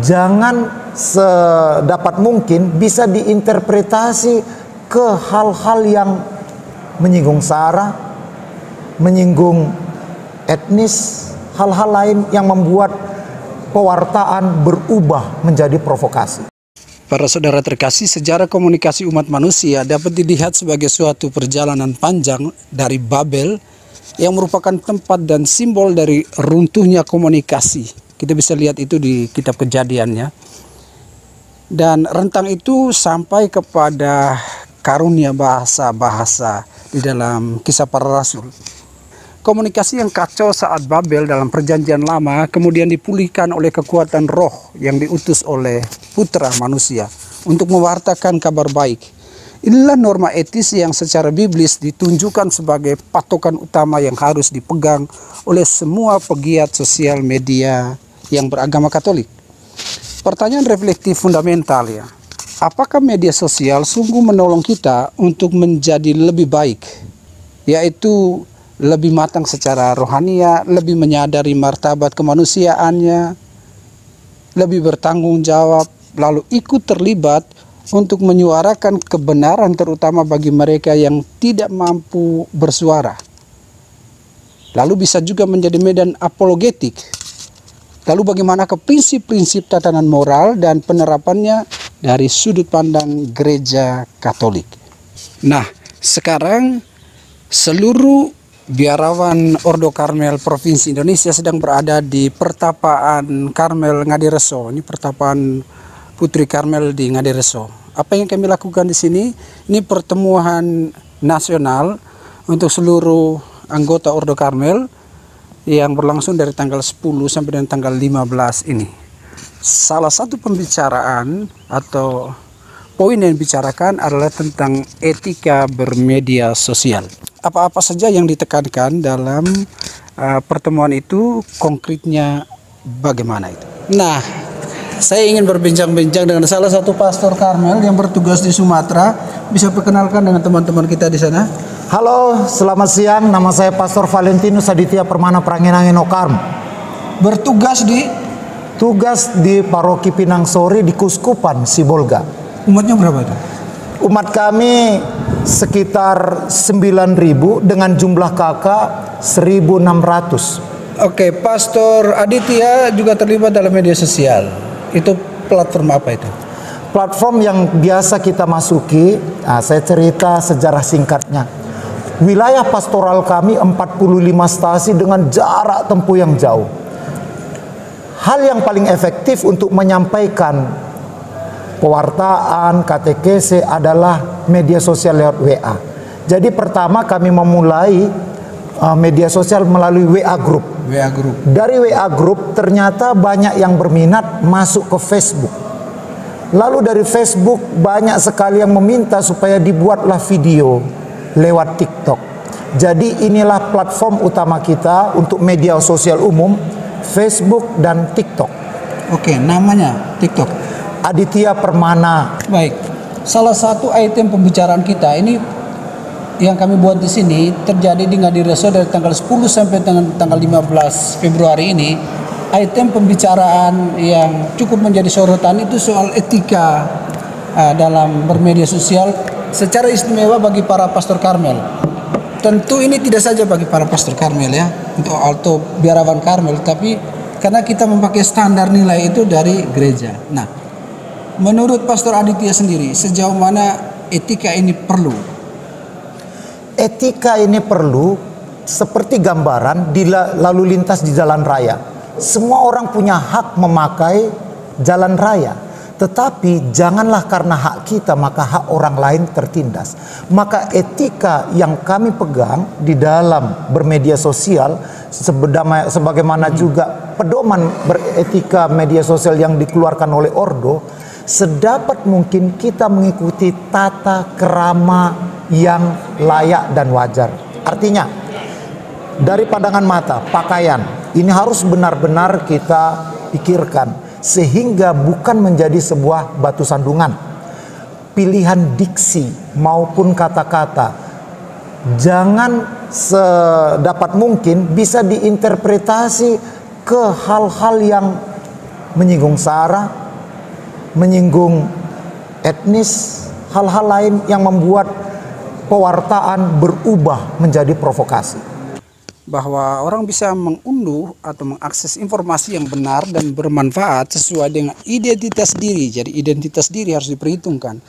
jangan sedapat mungkin bisa diinterpretasi ke hal-hal yang menyinggung sara, menyinggung etnis, hal-hal lain yang membuat pewartaan berubah menjadi provokasi. Para saudara terkasih, sejarah komunikasi umat manusia dapat dilihat sebagai suatu perjalanan panjang dari Babel yang merupakan tempat dan simbol dari runtuhnya komunikasi. Kita bisa lihat itu di kitab Kejadiannya. Dan rentang itu sampai kepada karunia bahasa-bahasa di dalam Kisah Para Rasul. Komunikasi yang kacau saat Babel dalam perjanjian lama kemudian dipulihkan oleh kekuatan roh yang diutus oleh putra manusia untuk mewartakan kabar baik. Inilah norma etis yang secara biblis ditunjukkan sebagai patokan utama yang harus dipegang oleh semua pegiat sosial media yang beragama Katolik. Pertanyaan reflektif fundamental ya, apakah media sosial sungguh menolong kita untuk menjadi lebih baik, yaitu lebih matang secara rohania, lebih menyadari martabat kemanusiaannya, lebih bertanggung jawab, lalu ikut terlibat untuk menyuarakan kebenaran terutama bagi mereka yang tidak mampu bersuara. Lalu bisa juga menjadi medan apologetik. Lalu bagaimana ke prinsip-prinsip tatanan moral dan penerapannya dari sudut pandang Gereja Katolik. Nah, sekarang seluruh biarawan Ordo Karmel Provinsi Indonesia sedang berada di Pertapaan Karmel Ngadireso. Ini Pertapaan Putri Karmel di Ngadireso. Apa yang kami lakukan di sini? Ini pertemuan nasional untuk seluruh anggota Ordo Karmel yang berlangsung dari tanggal 10 sampai dengan tanggal 15 ini. Salah satu pembicaraan atau poin yang dibicarakan adalah tentang etika bermedia sosial. Apa-apa saja yang ditekankan dalam pertemuan itu, konkretnya bagaimana itu? Nah, saya ingin berbincang-bincang dengan salah satu pastor Karmel yang bertugas di Sumatera. Bisa perkenalkan dengan teman-teman kita di sana? Halo, selamat siang. Nama saya Pastor Valentinus Aditya Permana Prangenangen Okarm. Bertugas di Paroki Pinang Sori di Kuskupan Sibolga. Umatnya berapa itu? Umat kami sekitar 9.000 dengan jumlah kakak 1.600. Oke, Pastor Aditya juga terlibat dalam media sosial. Itu platform apa itu? Platform yang biasa kita masuki, saya cerita sejarah singkatnya. Wilayah pastoral kami 45 stasi dengan jarak tempuh yang jauh. Hal yang paling efektif untuk menyampaikan pewartaan, katekese adalah media sosial lewat WA. Jadi pertama kami memulai media sosial melalui WA Group. WA Group. Dari WA Group ternyata banyak yang berminat masuk ke Facebook. Lalu dari Facebook banyak sekali yang meminta supaya dibuatlah video lewat TikTok. Jadi inilah platform utama kita untuk media sosial umum, Facebook dan TikTok. Oke, namanya TikTok. Aditya Permana. Baik, salah satu item pembicaraan kita ini yang kami buat di sini terjadi di Ngadireso dari tanggal 10 sampai dengan tanggal 15 Februari ini. Item pembicaraan yang cukup menjadi sorotan itu soal etika dalam bermedia sosial secara istimewa bagi para pastor Karmel. Tentu ini tidak saja bagi para pastor Karmel ya, atau biarawan Karmel, tapi karena kita memakai standar nilai itu dari gereja. Nah, menurut Pastor Aditya sendiri, sejauh mana etika ini perlu? Etika ini perlu seperti gambaran di lalu lintas di jalan raya. Semua orang punya hak memakai jalan raya. Tetapi janganlah karena hak kita maka hak orang lain tertindas. Maka etika yang kami pegang di dalam bermedia sosial sebagaimana juga pedoman beretika media sosial yang dikeluarkan oleh Ordo, sedapat mungkin kita mengikuti tata kerama yang layak dan wajar. Artinya dari pandangan mata, pakaian ini harus benar-benar kita pikirkan sehingga bukan menjadi sebuah batu sandungan. Pilihan diksi maupun kata-kata jangan sedapat mungkin bisa diinterpretasi ke hal-hal yang menyinggung SARA, menyinggung etnis, hal-hal lain yang membuat pewartaan berubah menjadi provokasi. Bahwa orang bisa mengunduh atau mengakses informasi yang benar dan bermanfaat sesuai dengan identitas diri. Jadi identitas diri harus diperhitungkan.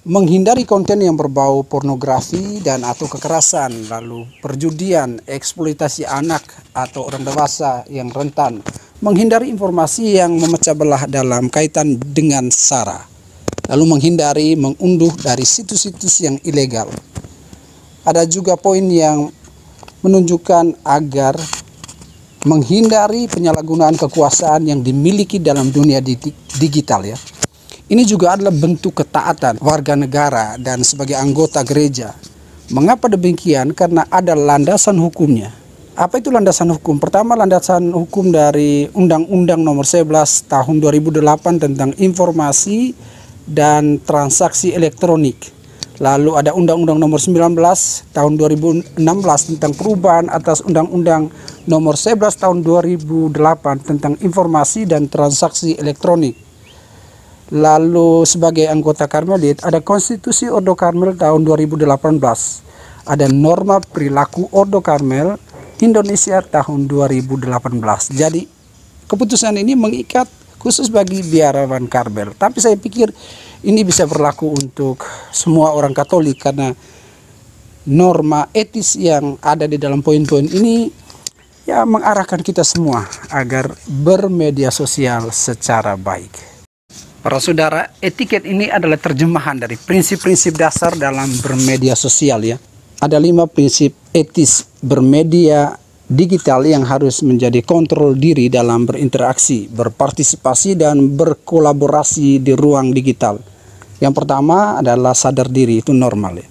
Menghindari konten yang berbau pornografi dan atau kekerasan, lalu perjudian, eksploitasi anak atau orang dewasa yang rentan. Menghindari informasi yang memecah belah dalam kaitan dengan SARA. Lalu menghindari mengunduh dari situs-situs yang ilegal. Ada juga poin yang menunjukkan agar menghindari penyalahgunaan kekuasaan yang dimiliki dalam dunia digital ya. Ini juga adalah bentuk ketaatan warga negara dan sebagai anggota gereja. Mengapa demikian? Karena ada landasan hukumnya. Apa itu landasan hukum? Pertama, landasan hukum dari Undang-Undang Nomor 11 Tahun 2008 tentang informasi dan transaksi elektronik. Lalu ada Undang-Undang Nomor 19 Tahun 2016 tentang perubahan atas Undang-Undang Nomor 11 Tahun 2008 tentang informasi dan transaksi elektronik. Lalu sebagai anggota Karmelit ada Konstitusi Ordo Karmel tahun 2018. Ada norma perilaku Ordo Karmel Indonesia tahun 2018. Jadi keputusan ini mengikat khusus bagi biarawan Karmel. Tapi saya pikir ini bisa berlaku untuk semua orang Katolik karena norma etis yang ada di dalam poin-poin ini ya mengarahkan kita semua agar bermedia sosial secara baik. Para saudara, etiket ini adalah terjemahan dari prinsip-prinsip dasar dalam bermedia sosial ya. Ada 5 prinsip etis bermedia digital yang harus menjadi kontrol diri dalam berinteraksi, berpartisipasi, dan berkolaborasi di ruang digital. Yang pertama adalah sadar diri, itu normal ya.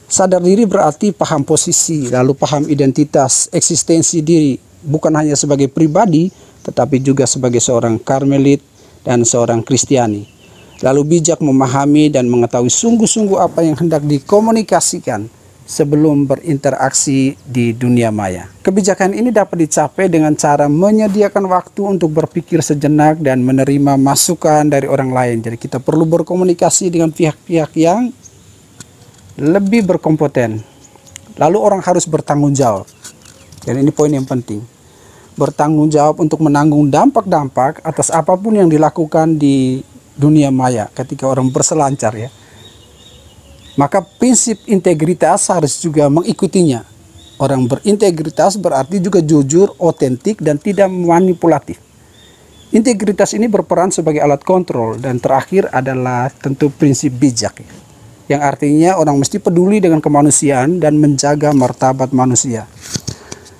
Sadar diri berarti paham posisi, lalu paham identitas, eksistensi diri, bukan hanya sebagai pribadi, tetapi juga sebagai seorang Karmelit dan seorang Kristiani. Lalu bijak memahami dan mengetahui sungguh-sungguh apa yang hendak dikomunikasikan sebelum berinteraksi di dunia maya. Kebijakan ini dapat dicapai dengan cara menyediakan waktu untuk berpikir sejenak dan menerima masukan dari orang lain. Jadi kita perlu berkomunikasi dengan pihak-pihak yang lebih berkompeten. Lalu orang harus bertanggung jawab. Dan ini poin yang penting. Bertanggung jawab untuk menanggung dampak-dampak atas apapun yang dilakukan di dunia maya ketika orang berselancar ya. Maka prinsip integritas harus juga mengikutinya. Orang berintegritas berarti juga jujur, otentik, dan tidak manipulatif. Integritas ini berperan sebagai alat kontrol. Dan terakhir adalah tentu prinsip bijak. Yang artinya orang mesti peduli dengan kemanusiaan dan menjaga martabat manusia.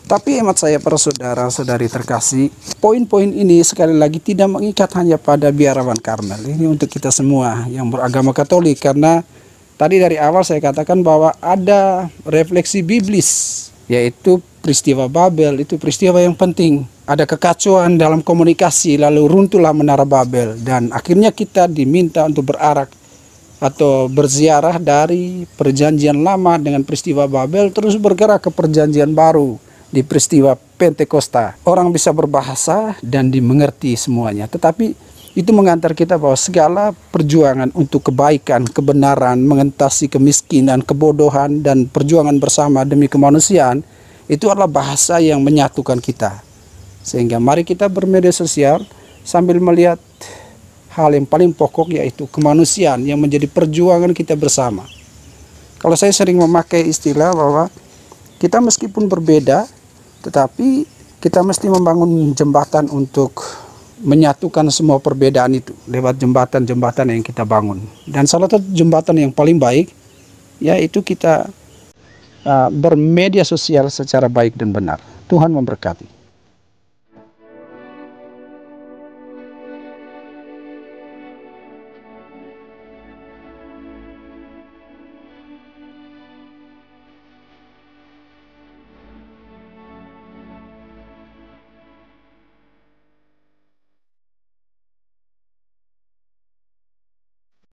Tapi hemat saya para saudara-saudari terkasih, poin-poin ini sekali lagi tidak mengikat hanya pada biarawan Karmel. Ini untuk kita semua yang beragama Katolik karena tadi dari awal saya katakan bahwa ada refleksi biblis, yaitu peristiwa Babel, itu peristiwa yang penting. Ada kekacauan dalam komunikasi, lalu runtuhlah menara Babel. Dan akhirnya kita diminta untuk berarak atau berziarah dari perjanjian lama dengan peristiwa Babel, terus bergerak ke perjanjian baru di peristiwa Pentakosta. Orang bisa berbahasa dan dimengerti semuanya. Tetapi itu mengantar kita bahwa segala perjuangan untuk kebaikan, kebenaran, mengatasi kemiskinan, kebodohan, dan perjuangan bersama demi kemanusiaan, itu adalah bahasa yang menyatukan kita. Sehingga mari kita bermedia sosial sambil melihat hal yang paling pokok, yaitu kemanusiaan yang menjadi perjuangan kita bersama. Kalau saya sering memakai istilah bahwa kita meskipun berbeda, tetapi kita mesti membangun jembatan untuk menyatukan semua perbedaan itu lewat jembatan-jembatan yang kita bangun. Dan salah satu jembatan yang paling baik yaitu kita bermedia sosial secara baik dan benar. Tuhan memberkati.